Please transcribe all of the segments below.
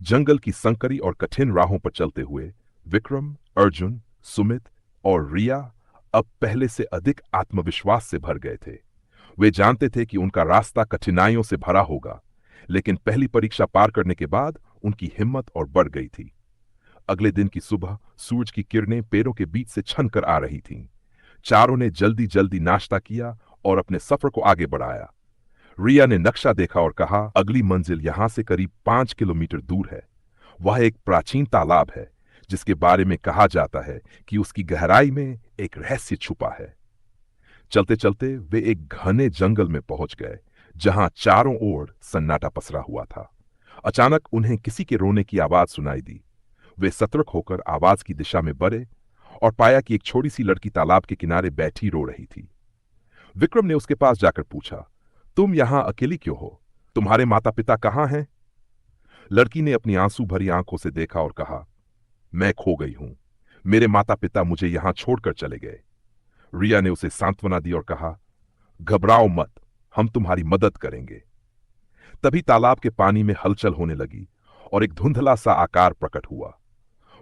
जंगल की संकरी और कठिन राहों पर चलते हुए विक्रम, अर्जुन, सुमित और रिया अब पहले से अधिक आत्मविश्वास से भर गए थे। वे जानते थे कि उनका रास्ता कठिनाइयों से भरा होगा, लेकिन पहली परीक्षा पार करने के बाद उनकी हिम्मत और बढ़ गई थी। अगले दिन की सुबह सूरज की किरणें पेड़ों के बीच से छनकर आ रही थीं। चारों ने जल्दी जल्दी नाश्ता किया और अपने सफर को आगे बढ़ाया। रिया ने नक्शा देखा और कहा, अगली मंजिल यहां से करीब 5 किलोमीटर दूर है। वह एक प्राचीन तालाब है जिसके बारे में कहा जाता है कि उसकी गहराई में एक रहस्य छुपा है। चलते चलते वे एक घने जंगल में पहुंच गए जहां चारों ओर सन्नाटा पसरा हुआ था। अचानक उन्हें किसी के रोने की आवाज सुनाई दी। वे सतर्क होकर आवाज की दिशा में बढ़े और पाया कि एक छोटी सी लड़की तालाब के किनारे बैठी रो रही थी। विक्रम ने उसके पास जाकर पूछा, तुम यहां अकेली क्यों हो? तुम्हारे माता पिता कहां हैं? लड़की ने अपनी आंसू भरी आंखों से देखा और कहा, मैं खो गई हूं। मेरे माता पिता मुझे यहां छोड़कर चले गए। रिया ने उसे सांत्वना दी और कहा, घबराओ मत, हम तुम्हारी मदद करेंगे। तभी तालाब के पानी में हलचल होने लगी और एक धुंधला सा आकार प्रकट हुआ।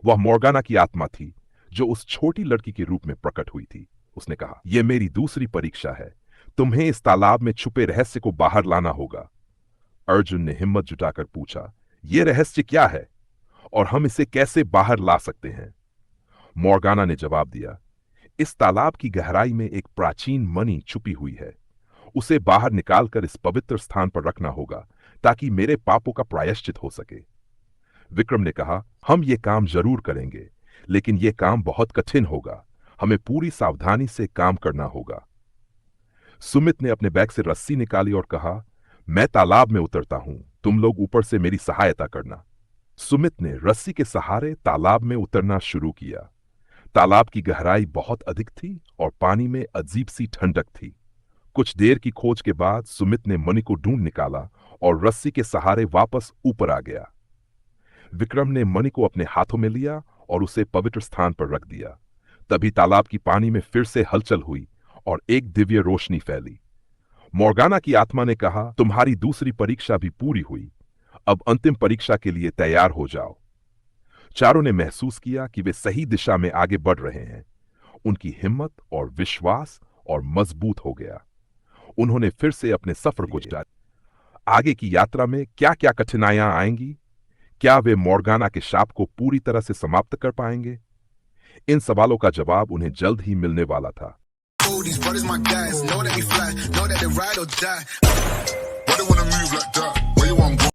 वह मोर्गाना की आत्मा थी जो उस छोटी लड़की के रूप में प्रकट हुई थी। उसने कहा, यह मेरी दूसरी परीक्षा है। तुम्हें इस तालाब में छुपे रहस्य को बाहर लाना होगा। अर्जुन ने हिम्मत जुटाकर पूछा, यह रहस्य क्या है और हम इसे कैसे बाहर ला सकते हैं? मोर्गाना ने जवाब दिया, इस तालाब की गहराई में एक प्राचीन मणि छुपी हुई है। उसे बाहर निकालकर इस पवित्र स्थान पर रखना होगा ताकि मेरे पापों का प्रायश्चित हो सके। विक्रम ने कहा, हम ये काम जरूर करेंगे, लेकिन यह काम बहुत कठिन होगा। हमें पूरी सावधानी से काम करना होगा। सुमित ने अपने बैग से रस्सी निकाली और कहा, मैं तालाब में उतरता हूं, तुम लोग ऊपर से मेरी सहायता करना। सुमित ने रस्सी के सहारे तालाब में उतरना शुरू किया। तालाब की गहराई बहुत अधिक थी और पानी में अजीब सी ठंडक थी। कुछ देर की खोज के बाद सुमित ने मणि को ढूंढ निकाला और रस्सी के सहारे वापस ऊपर आ गया। विक्रम ने मणि को अपने हाथों में लिया और उसे पवित्र स्थान पर रख दिया। तभी तालाब की पानी में फिर से हलचल हुई और एक दिव्य रोशनी फैली। मोर्गाना की आत्मा ने कहा, तुम्हारी दूसरी परीक्षा भी पूरी हुई। अब अंतिम परीक्षा के लिए तैयार हो जाओ। चारों ने महसूस किया कि वे सही दिशा में आगे बढ़ रहे हैं। उनकी हिम्मत और विश्वास और मजबूत हो गया। उन्होंने फिर से अपने सफर को जारी। आगे की यात्रा में क्या क्या कठिनाइयां आएंगी? क्या वे मोर्गाना के शाप को पूरी तरह से समाप्त कर पाएंगे? इन सवालों का जवाब उन्हें जल्द ही मिलने वाला था। These brothers my guys, know that we fly, know that they ride or die. Why they wanna move like that?